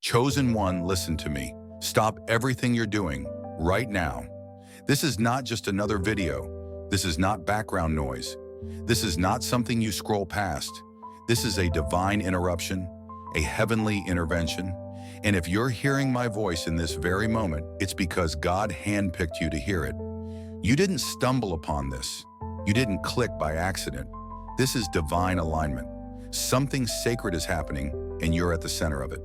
Chosen one, listen to me. Stop everything you're doing right now. This is not just another video. This is not background noise. This is not something you scroll past. This is a divine interruption, a heavenly intervention. And if you're hearing my voice in this very moment, it's because God handpicked you to hear it. You didn't stumble upon this. You didn't click by accident. This is divine alignment. Something sacred is happening, and you're at the center of it.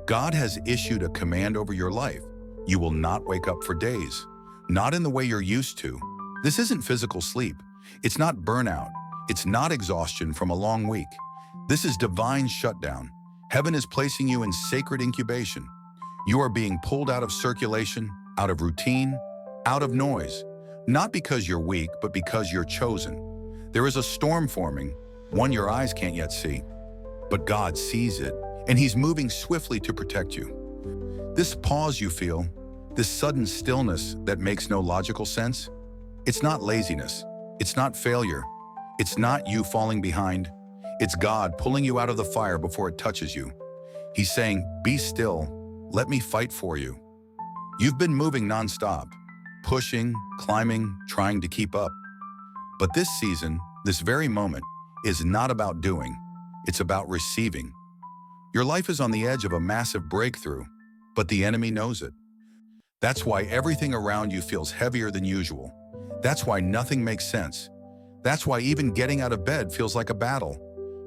God has issued a command over your life. You will not wake up for days, not in the way you're used to. This isn't physical sleep. It's not burnout. It's not exhaustion from a long week. This is divine shutdown. Heaven is placing you in sacred incubation. You are being pulled out of circulation, out of routine, out of noise, not because you're weak, but because you're chosen. There is a storm forming, one your eyes can't yet see, but God sees it, and He's moving swiftly to protect you. This pause you feel, this sudden stillness that makes no logical sense, it's not laziness, it's not failure, it's not you falling behind, it's God pulling you out of the fire before it touches you. He's saying, be still, let me fight for you. You've been moving nonstop, pushing, climbing, trying to keep up. But this season, this very moment, is not about doing, it's about receiving. Your life is on the edge of a massive breakthrough, but the enemy knows it. That's why everything around you feels heavier than usual. That's why nothing makes sense. That's why even getting out of bed feels like a battle.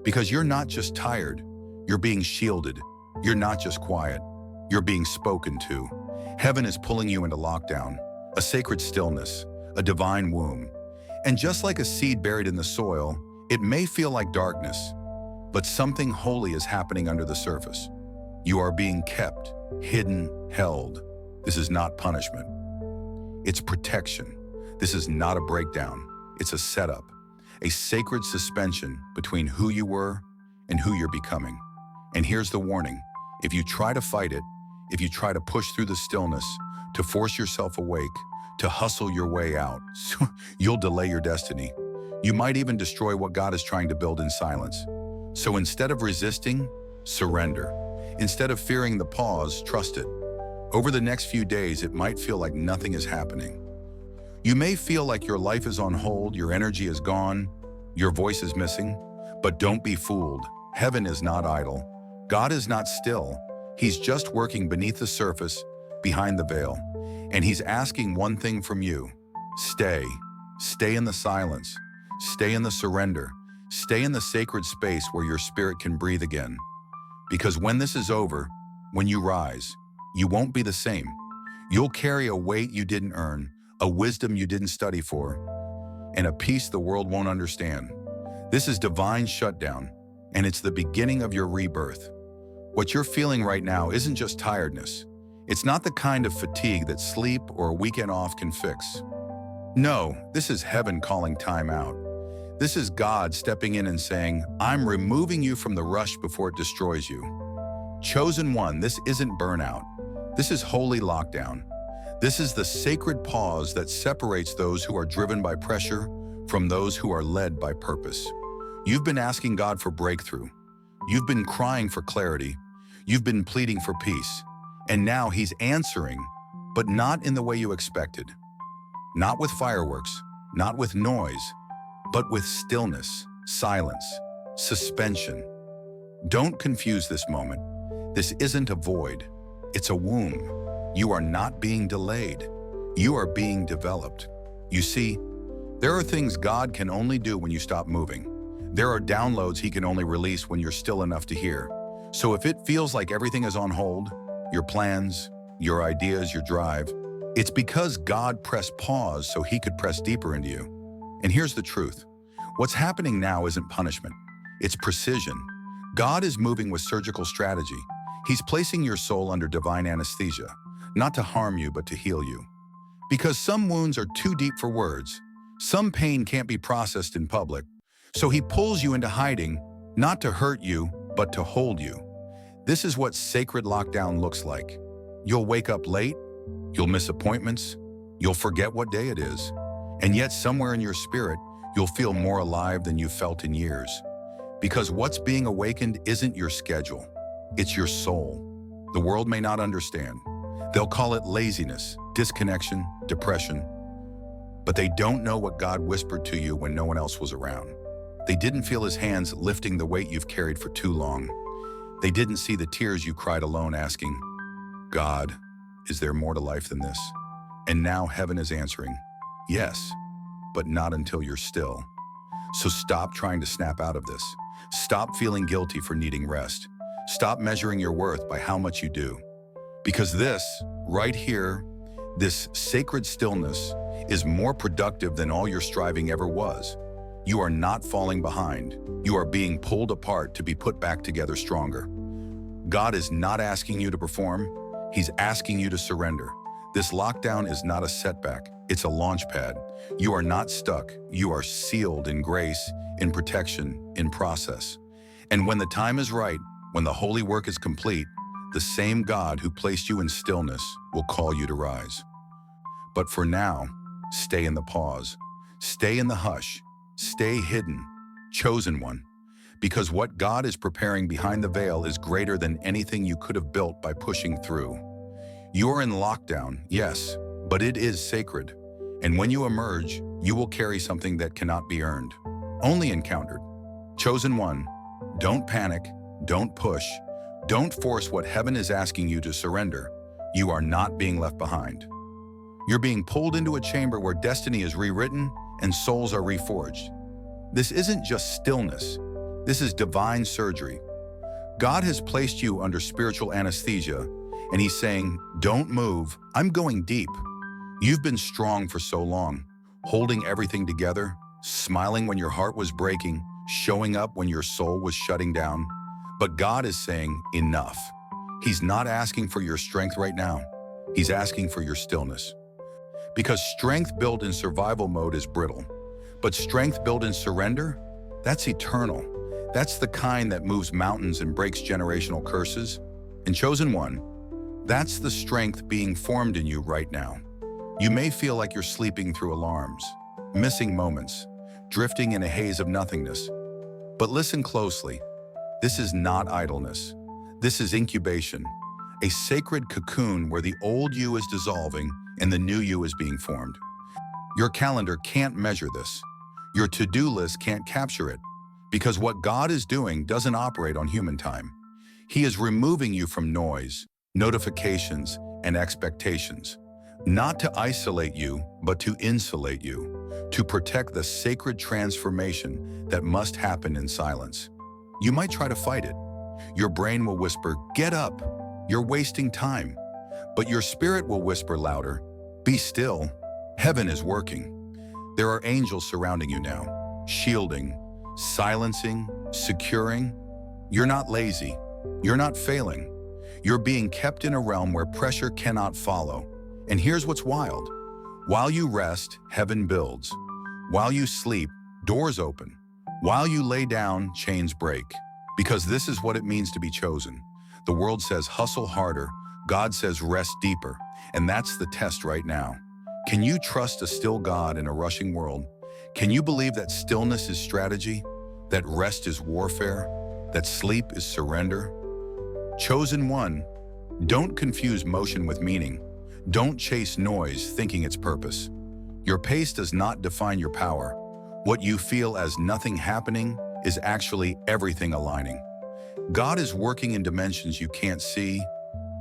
Because you're not just tired, you're being shielded. You're not just quiet, you're being spoken to. Heaven is pulling you into lockdown, a sacred stillness, a divine womb. And just like a seed buried in the soil, it may feel like darkness, but something holy is happening under the surface. You are being kept, hidden, held. This is not punishment. It's protection. This is not a breakdown. It's a setup, a sacred suspension between who you were and who you're becoming. And here's the warning. If you try to fight it, if you try to push through the stillness, to force yourself awake, to hustle your way out, you'll delay your destiny. You might even destroy what God is trying to build in silence. So instead of resisting, surrender. Instead of fearing the pause, trust it. Over the next few days, it might feel like nothing is happening. You may feel like your life is on hold, your energy is gone, your voice is missing, but don't be fooled. Heaven is not idle. God is not still. He's just working beneath the surface, behind the veil. And He's asking one thing from you. Stay. Stay in the silence. Stay in the surrender. Stay in the sacred space where your spirit can breathe again. Because when this is over, when you rise, you won't be the same. You'll carry a weight you didn't earn, a wisdom you didn't study for, and a peace the world won't understand. This is divine shutdown, and it's the beginning of your rebirth. What you're feeling right now isn't just tiredness. It's not the kind of fatigue that sleep or a weekend off can fix. No, this is heaven calling time out. This is God stepping in and saying, I'm removing you from the rush before it destroys you. Chosen one, this isn't burnout. This is holy lockdown. This is the sacred pause that separates those who are driven by pressure from those who are led by purpose. You've been asking God for breakthrough. You've been crying for clarity. You've been pleading for peace. And now He's answering, but not in the way you expected. Not with fireworks, not with noise, but with stillness, silence, suspension. Don't confuse this moment. This isn't a void. It's a womb. You are not being delayed. You are being developed. You see, there are things God can only do when you stop moving. There are downloads He can only release when you're still enough to hear. So if it feels like everything is on hold, your plans, your ideas, your drive, it's because God pressed pause so He could press deeper into you. And here's the truth. What's happening now isn't punishment. It's precision. God is moving with surgical strategy. He's placing your soul under divine anesthesia, not to harm you, but to heal you. Because some wounds are too deep for words. Some pain can't be processed in public. So He pulls you into hiding, not to hurt you, but to hold you. This is what sacred lockdown looks like. You'll wake up late, you'll miss appointments, you'll forget what day it is, and yet somewhere in your spirit, you'll feel more alive than you've felt in years. Because what's being awakened isn't your schedule, it's your soul. The world may not understand. They'll call it laziness, disconnection, depression. But they don't know what God whispered to you when no one else was around. They didn't feel his hands lifting the weight you've carried for too long. They didn't see the tears you cried alone asking, God, is there more to life than this? And now heaven is answering, yes, but not until you're still. So stop trying to snap out of this. Stop feeling guilty for needing rest. Stop measuring your worth by how much you do. Because this, right here, this sacred stillness is more productive than all your striving ever was. You are not falling behind. You are being pulled apart to be put back together stronger. God is not asking you to perform. He's asking you to surrender. This lockdown is not a setback. It's a launch pad. You are not stuck. You are sealed in grace, in protection, in process. And when the time is right, when the holy work is complete, the same God who placed you in stillness will call you to rise. But for now, stay in the pause. Stay in the hush. Stay hidden, chosen one. Because what God is preparing behind the veil is greater than anything you could have built by pushing through. You are in lockdown, yes, but it is sacred. And when you emerge, you will carry something that cannot be earned, only encountered. Chosen one, don't panic, don't push, don't force what heaven is asking you to surrender. You are not being left behind. You're being pulled into a chamber where destiny is rewritten and souls are reforged. This isn't just stillness. This is divine surgery. God has placed you under spiritual anesthesia, and he's saying, don't move, I'm going deep. You've been strong for so long, holding everything together, smiling when your heart was breaking, showing up when your soul was shutting down. But God is saying, enough. He's not asking for your strength right now. He's asking for your stillness. Because strength built in survival mode is brittle. But strength built in surrender, that's eternal. That's the kind that moves mountains and breaks generational curses. And chosen one, that's the strength being formed in you right now. You may feel like you're sleeping through alarms, missing moments, drifting in a haze of nothingness. But listen closely. This is not idleness. This is incubation, a sacred cocoon where the old you is dissolving and the new you is being formed. Your calendar can't measure this. Your to-do list can't capture it, because what God is doing doesn't operate on human time. He is removing you from noise, notifications, and expectations, not to isolate you, but to insulate you, to protect the sacred transformation that must happen in silence. You might try to fight it. Your brain will whisper, get up, you're wasting time. But your spirit will whisper louder, be still, heaven is working. There are angels surrounding you now, shielding, silencing, securing. You're not lazy. You're not failing. You're being kept in a realm where pressure cannot follow. And here's what's wild. While you rest, heaven builds. While you sleep, doors open. While you lay down, chains break. Because this is what it means to be chosen. The world says hustle harder. God says rest deeper. And that's the test right now. Can you trust a still God in a rushing world? Can you believe that stillness is strategy? That rest is warfare? That sleep is surrender? Chosen one, don't confuse motion with meaning. Don't chase noise thinking it's purpose. Your pace does not define your power. What you feel as nothing happening is actually everything aligning. God is working in dimensions you can't see,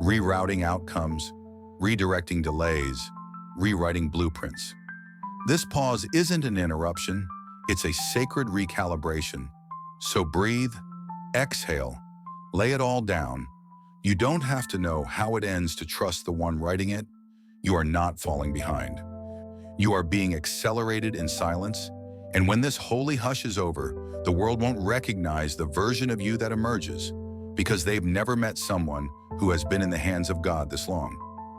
rerouting outcomes, redirecting delays, rewriting blueprints. This pause isn't an interruption, it's a sacred recalibration. So breathe, exhale, lay it all down. You don't have to know how it ends to trust the one writing it. You are not falling behind. You are being accelerated in silence, and when this holy hush is over, the world won't recognize the version of you that emerges, because they've never met someone who has been in the hands of God this long.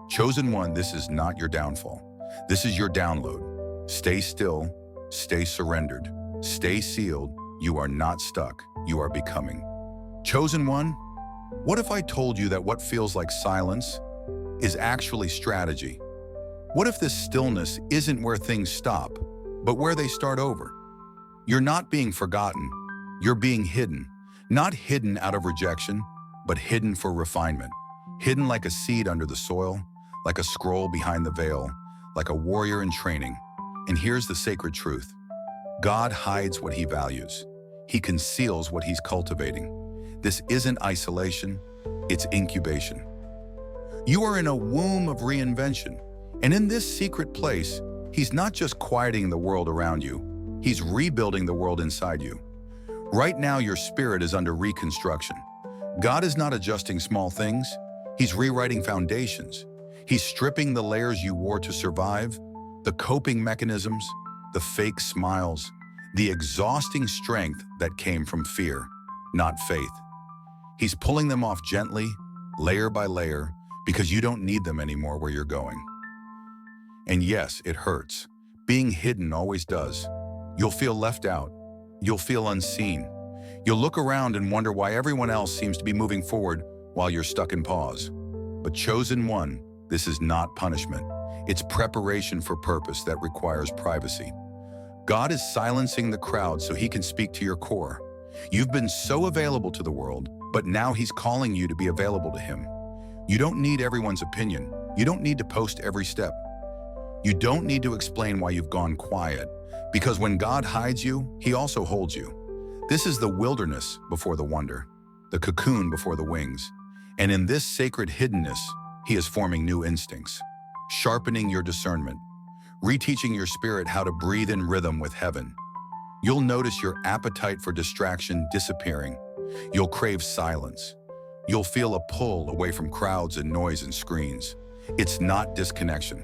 Chosen one, this is not your downfall. This is your download. Stay still, stay surrendered, stay sealed. You are not stuck, you are becoming. Chosen one, what if I told you that what feels like silence is actually strategy? What if this stillness isn't where things stop, but where they start over? You're not being forgotten, you're being hidden. Not hidden out of rejection, but hidden for refinement. hidden like a seed under the soil, like a scroll behind the veil, like a warrior in training. And here's the sacred truth. God hides what he values. He conceals what he's cultivating. This isn't isolation, it's incubation. You are in a womb of reinvention, and in this secret place, he's not just quieting the world around you, he's rebuilding the world inside you. Right now, your spirit is under reconstruction. God is not adjusting small things, he's rewriting foundations. He's stripping the layers you wore to survive, the coping mechanisms, the fake smiles, the exhausting strength that came from fear, not faith. He's pulling them off gently, layer by layer, because you don't need them anymore where you're going. And yes, it hurts. Being hidden always does. You'll feel left out. You'll feel unseen. You'll look around and wonder why everyone else seems to be moving forward while you're stuck in pause. But chosen one, this is not punishment. It's preparation for purpose that requires privacy. God is silencing the crowd so he can speak to your core. You've been so available to the world, but now he's calling you to be available to him. You don't need everyone's opinion. You don't need to post every step. You don't need to explain why you've gone quiet, because when God hides you, he also holds you. This is the wilderness before the wonder, the cocoon before the wings. And in this sacred hiddenness, he is forming new instincts, sharpening your discernment, reteaching your spirit how to breathe in rhythm with heaven. You'll notice your appetite for distraction disappearing. You'll crave silence. You'll feel a pull away from crowds and noise and screens. It's not disconnection.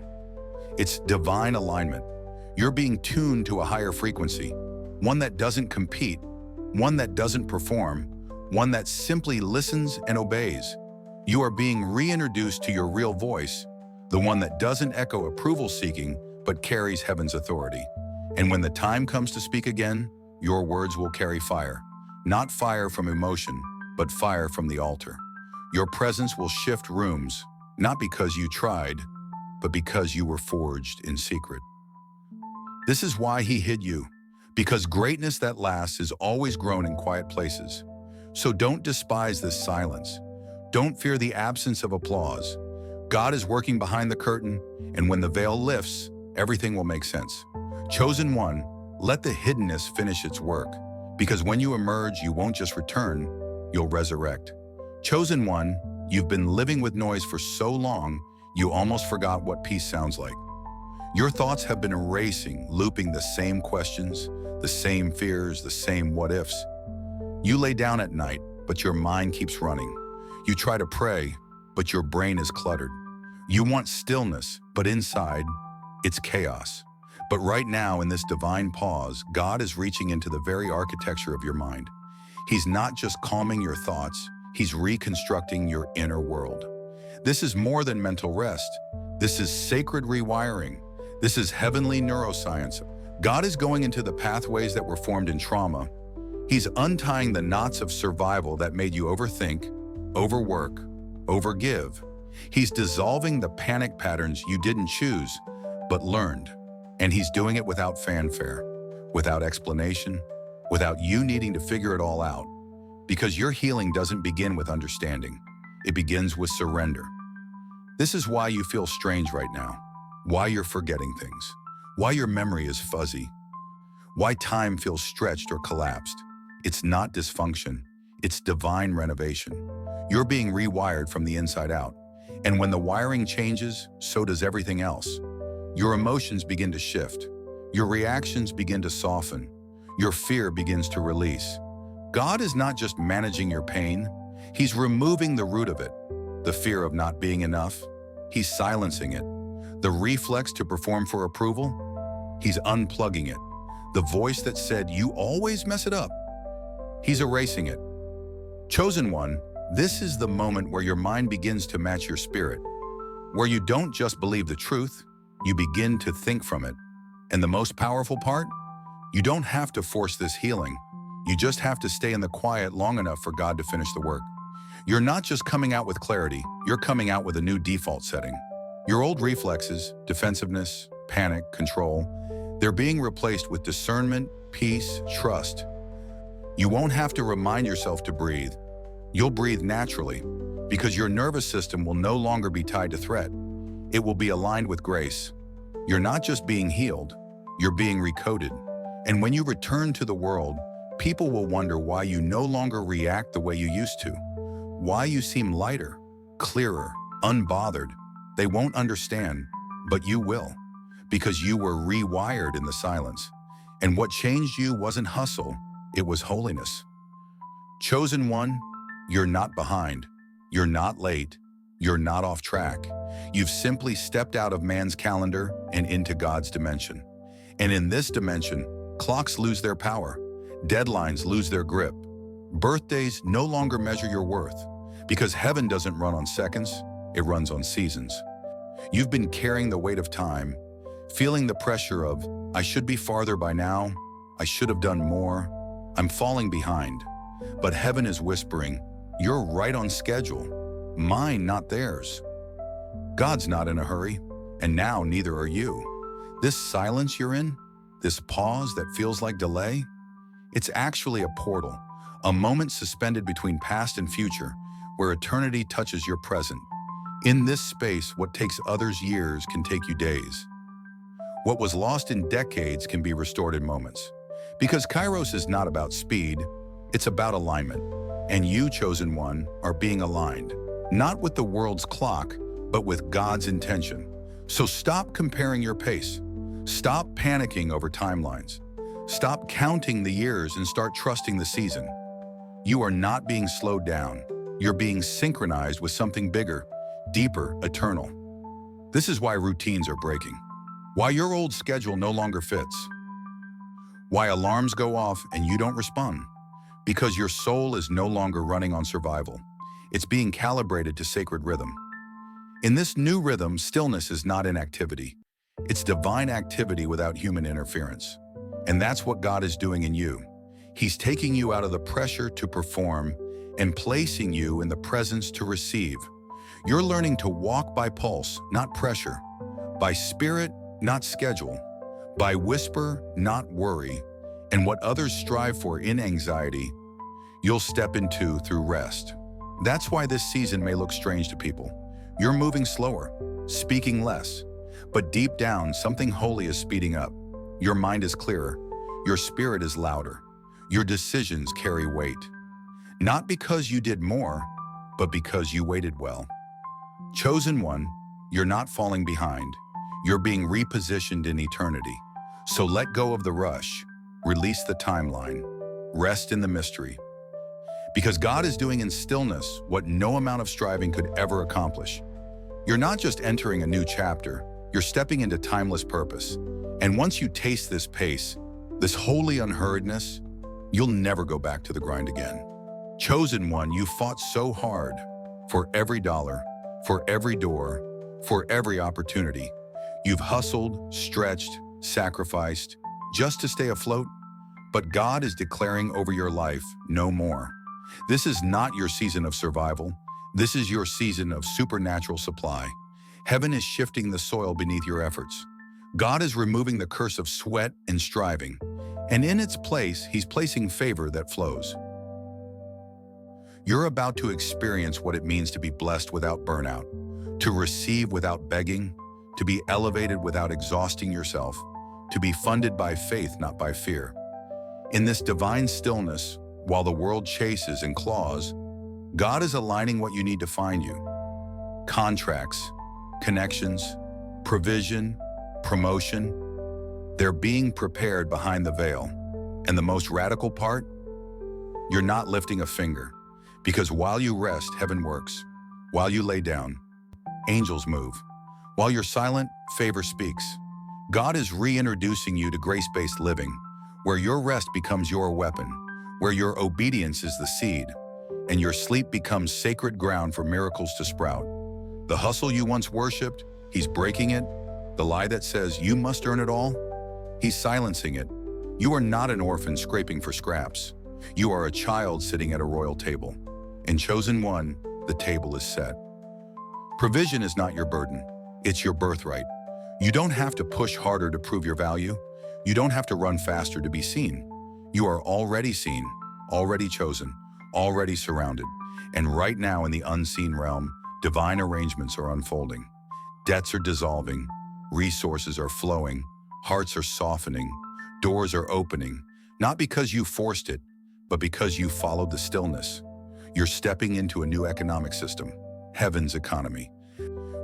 It's divine alignment. You're being tuned to a higher frequency, one that doesn't compete, one that doesn't perform, one that simply listens and obeys. You are being reintroduced to your real voice, the one that doesn't echo approval-seeking, but carries heaven's authority. And when the time comes to speak again, your words will carry fire. Not fire from emotion, but fire from the altar. Your presence will shift rooms, not because you tried, but because you were forged in secret. This is why he hid you, because greatness that lasts is always grown in quiet places. So don't despise this silence. Don't fear the absence of applause. God is working behind the curtain, and when the veil lifts, everything will make sense. Chosen one, let the hiddenness finish its work, because when you emerge, you won't just return, you'll resurrect. Chosen one, you've been living with noise for so long, you almost forgot what peace sounds like. Your thoughts have been racing, looping the same questions, the same fears, the same what-ifs. You lay down at night, but your mind keeps running. You try to pray, but your brain is cluttered. You want stillness, but inside, it's chaos. But right now, in this divine pause, God is reaching into the very architecture of your mind. He's not just calming your thoughts, he's reconstructing your inner world. This is more than mental rest. This is sacred rewiring. This is heavenly neuroscience. God is going into the pathways that were formed in trauma. He's untying the knots of survival that made you overthink, overwork, overgive. He's dissolving the panic patterns you didn't choose, but learned. And he's doing it without fanfare, without explanation, without you needing to figure it all out. Because your healing doesn't begin with understanding. It begins with surrender. This is why you feel strange right now, why you're forgetting things, why your memory is fuzzy, why time feels stretched or collapsed. It's not dysfunction, it's divine renovation. You're being rewired from the inside out. And when the wiring changes, so does everything else. Your emotions begin to shift. Your reactions begin to soften. Your fear begins to release. God is not just managing your pain, he's removing the root of it. The fear of not being enough, he's silencing it. The reflex to perform for approval, he's unplugging it. The voice that said, "You always mess it up," he's erasing it. Chosen one, this is the moment where your mind begins to match your spirit, where you don't just believe the truth, you begin to think from it. And the most powerful part? You don't have to force this healing. You just have to stay in the quiet long enough for God to finish the work. You're not just coming out with clarity, you're coming out with a new default setting. Your old reflexes, defensiveness, panic, control, they're being replaced with discernment, peace, trust. You won't have to remind yourself to breathe. You'll breathe naturally. because your nervous system will no longer be tied to threat. It will be aligned with grace. You're not just being healed, you're being recoded. And when you return to the world, people will wonder why you no longer react the way you used to, why you seem lighter, clearer, unbothered. They won't understand, but you will, because you were rewired in the silence. And what changed you wasn't hustle, it was holiness. Chosen one, you're not behind, you're not late, you're not off track. You've simply stepped out of man's calendar and into God's dimension. And in this dimension, clocks lose their power, deadlines lose their grip. Birthdays no longer measure your worth, because heaven doesn't run on seconds, it runs on seasons. You've been carrying the weight of time, feeling the pressure of, I should be farther by now, I should have done more, I'm falling behind. But heaven is whispering, you're right on schedule, mine, not theirs. God's not in a hurry, and now neither are you. This silence you're in, this pause that feels like delay, it's actually a portal, a moment suspended between past and future, where eternity touches your present. In this space, what takes others years can take you days. What was lost in decades can be restored in moments. Because Kairos is not about speed, it's about alignment. And you, chosen one, are being aligned, not with the world's clock, but with God's intention. So stop comparing your pace. Stop panicking over timelines. Stop counting the years and start trusting the season. You are not being slowed down. You're being synchronized with something bigger, deeper, eternal. This is why routines are breaking. Why your old schedule no longer fits. Why alarms go off and you don't respond. Because your soul is no longer running on survival. It's being calibrated to sacred rhythm. In this new rhythm, stillness is not inactivity. It's divine activity without human interference. And that's what God is doing in you. He's taking you out of the pressure to perform and placing you in the presence to receive. You're learning to walk by pulse, not pressure. By spirit, not schedule. By whisper, not worry. And what others strive for in anxiety, you'll step into through rest. That's why this season may look strange to people. You're moving slower, speaking less, but deep down, something holy is speeding up. Your mind is clearer, your spirit is louder, your decisions carry weight. Not because you did more, but because you waited well. Chosen one, you're not falling behind. You're being repositioned in eternity. So let go of the rush, release the timeline, rest in the mystery. Because God is doing in stillness what no amount of striving could ever accomplish. You're not just entering a new chapter, you're stepping into timeless purpose. And once you taste this pace, this holy unhurriedness, you'll never go back to the grind again. Chosen one, you fought so hard for every dollar, for every door, for every opportunity. You've hustled, stretched, sacrificed, just to stay afloat. But God is declaring over your life, no more. This is not your season of survival. This is your season of supernatural supply. Heaven is shifting the soil beneath your efforts. God is removing the curse of sweat and striving, and in its place, He's placing favor that flows. You're about to experience what it means to be blessed without burnout, to receive without begging, to be elevated without exhausting yourself, to be funded by faith, not by fear. In this divine stillness, while the world chases and claws, God is aligning what you need to find you. Contracts, connections, provision, promotion, they're being prepared behind the veil. And the most radical part? You're not lifting a finger, because while you rest, heaven works. While you lay down, angels move. While you're silent, favor speaks. God is reintroducing you to grace-based living, where your rest becomes your weapon, where your obedience is the seed, and your sleep becomes sacred ground for miracles to sprout. The hustle you once worshipped, He's breaking it. The lie that says you must earn it all, He's silencing it. You are not an orphan scraping for scraps. You are a child sitting at a royal table. And chosen one, the table is set. Provision is not your burden, it's your birthright. You don't have to push harder to prove your value. You don't have to run faster to be seen. You are already seen, already chosen, already surrounded. And right now in the unseen realm, divine arrangements are unfolding. Debts are dissolving, resources are flowing, hearts are softening, doors are opening, not because you forced it, but because you followed the stillness. You're stepping into a new economic system, heaven's economy,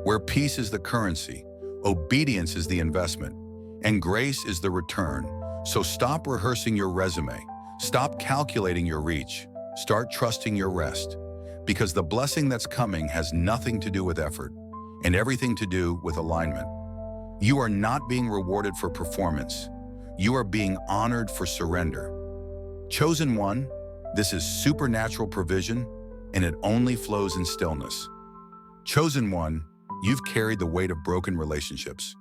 where peace is the currency, obedience is the investment, and grace is the return. So stop rehearsing your resume, stop calculating your reach, start trusting your rest, because the blessing that's coming has nothing to do with effort and everything to do with alignment. You are not being rewarded for performance. You are being honored for surrender. Chosen one, this is supernatural provision, and it only flows in stillness. Chosen one, you've carried the weight of broken relationships.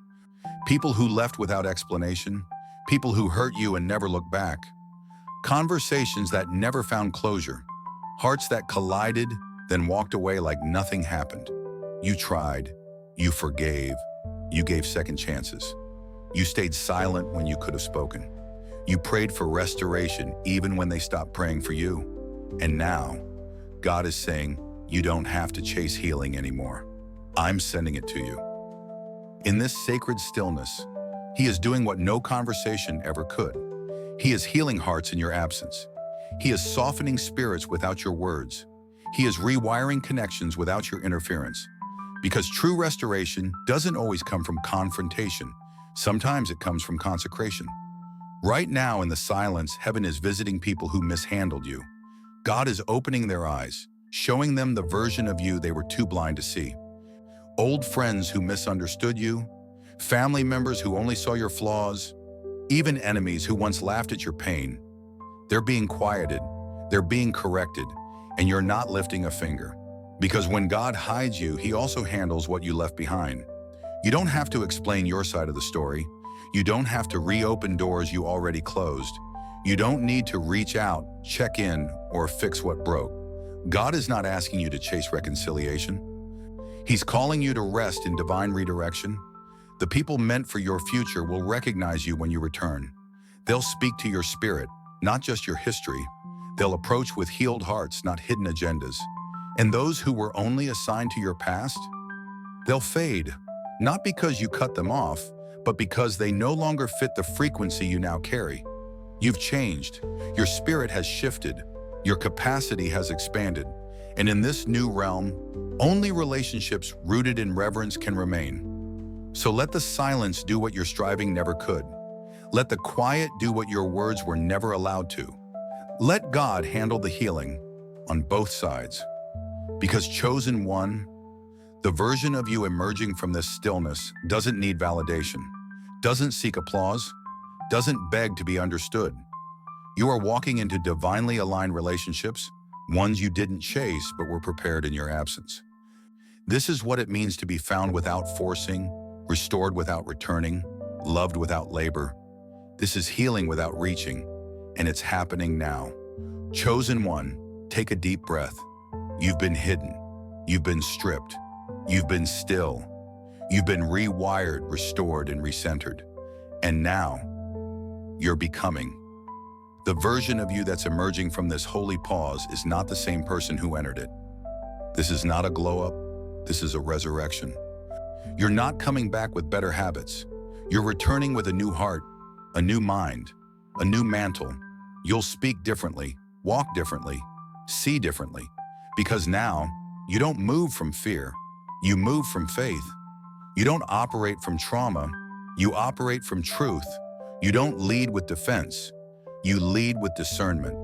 People who left without explanation, people who hurt you and never looked back, conversations that never found closure, hearts that collided, then walked away like nothing happened. You tried, you forgave, you gave second chances. You stayed silent when you could have spoken. You prayed for restoration even when they stopped praying for you. And now, God is saying, you don't have to chase healing anymore. I'm sending it to you. In this sacred stillness, He is doing what no conversation ever could. He is healing hearts in your absence. He is softening spirits without your words. He is rewiring connections without your interference. Because true restoration doesn't always come from confrontation. Sometimes it comes from consecration. Right now in the silence, heaven is visiting people who mishandled you. God is opening their eyes, showing them the version of you they were too blind to see. Old friends who misunderstood you, family members who only saw your flaws, even enemies who once laughed at your pain. They're being quieted, they're being corrected, and you're not lifting a finger. Because when God hides you, He also handles what you left behind. You don't have to explain your side of the story. You don't have to reopen doors you already closed. You don't need to reach out, check in, or fix what broke. God is not asking you to chase reconciliation. He's calling you to rest in divine redirection. The people meant for your future will recognize you when you return. They'll speak to your spirit, not just your history. They'll approach with healed hearts, not hidden agendas. And those who were only assigned to your past, they'll fade, not because you cut them off, but because they no longer fit the frequency you now carry. You've changed, your spirit has shifted, your capacity has expanded, and in this new realm, only relationships rooted in reverence can remain. So let the silence do what your striving never could. Let the quiet do what your words were never allowed to. Let God handle the healing on both sides. Because chosen one, the version of you emerging from this stillness doesn't need validation, doesn't seek applause, doesn't beg to be understood. You are walking into divinely aligned relationships, ones you didn't chase but were prepared in your absence. This is what it means to be found without forcing, restored without returning, loved without labor. This is healing without reaching, and it's happening now. Chosen one, take a deep breath. You've been hidden. You've been stripped. You've been still. You've been rewired, restored, and recentered. And now, you're becoming. The version of you that's emerging from this holy pause is not the same person who entered it. This is not a glow-up. This is a resurrection. You're not coming back with better habits. You're returning with a new heart, a new mind, a new mantle. You'll speak differently, walk differently, see differently. Because now, you don't move from fear. You move from faith. You don't operate from trauma. You operate from truth. You don't lead with defense. You lead with discernment.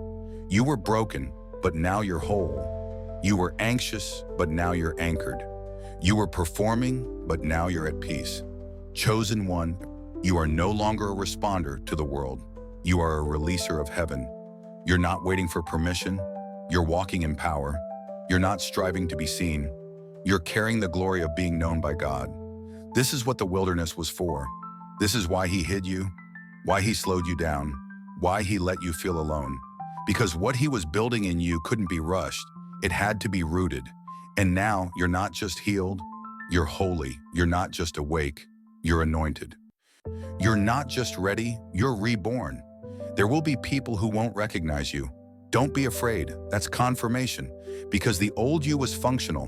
You were broken, but now you're whole. You were anxious, but now you're anchored. You were performing, but now you're at peace. Chosen one, you are no longer a responder to the world. You are a releaser of heaven. You're not waiting for permission. You're walking in power. You're not striving to be seen. You're carrying the glory of being known by God. This is what the wilderness was for. This is why He hid you, why He slowed you down, why He let you feel alone. Because what He was building in you couldn't be rushed. It had to be rooted. And now you're not just healed, you're holy. You're not just awake, you're anointed. You're not just ready, you're reborn. There will be people who won't recognize you, Don't be afraid, that's confirmation, because the old you was functional,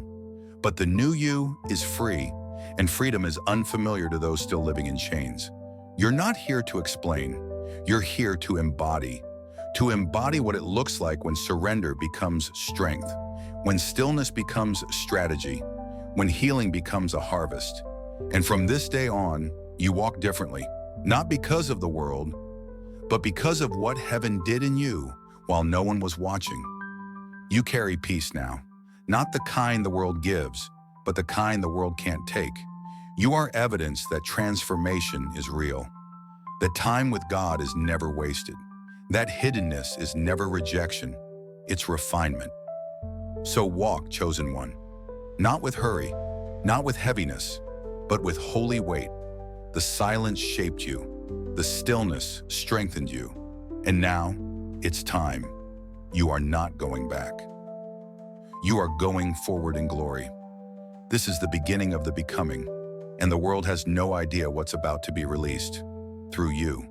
but the new you is free, and freedom is unfamiliar to those still living in chains. You're not here to explain, you're here to embody what it looks like when surrender becomes strength, when stillness becomes strategy, when healing becomes a harvest. And from this day on, you walk differently, not because of the world, but because of what heaven did in you while no one was watching. You carry peace now, not the kind the world gives, but the kind the world can't take. You are evidence that transformation is real, that time with God is never wasted, that hiddenness is never rejection, it's refinement. So walk, chosen one, not with hurry, not with heaviness, but with holy weight. The silence shaped you, the stillness strengthened you, and now it's time. You are not going back. You are going forward in glory. This is the beginning of the becoming, and the world has no idea what's about to be released through you.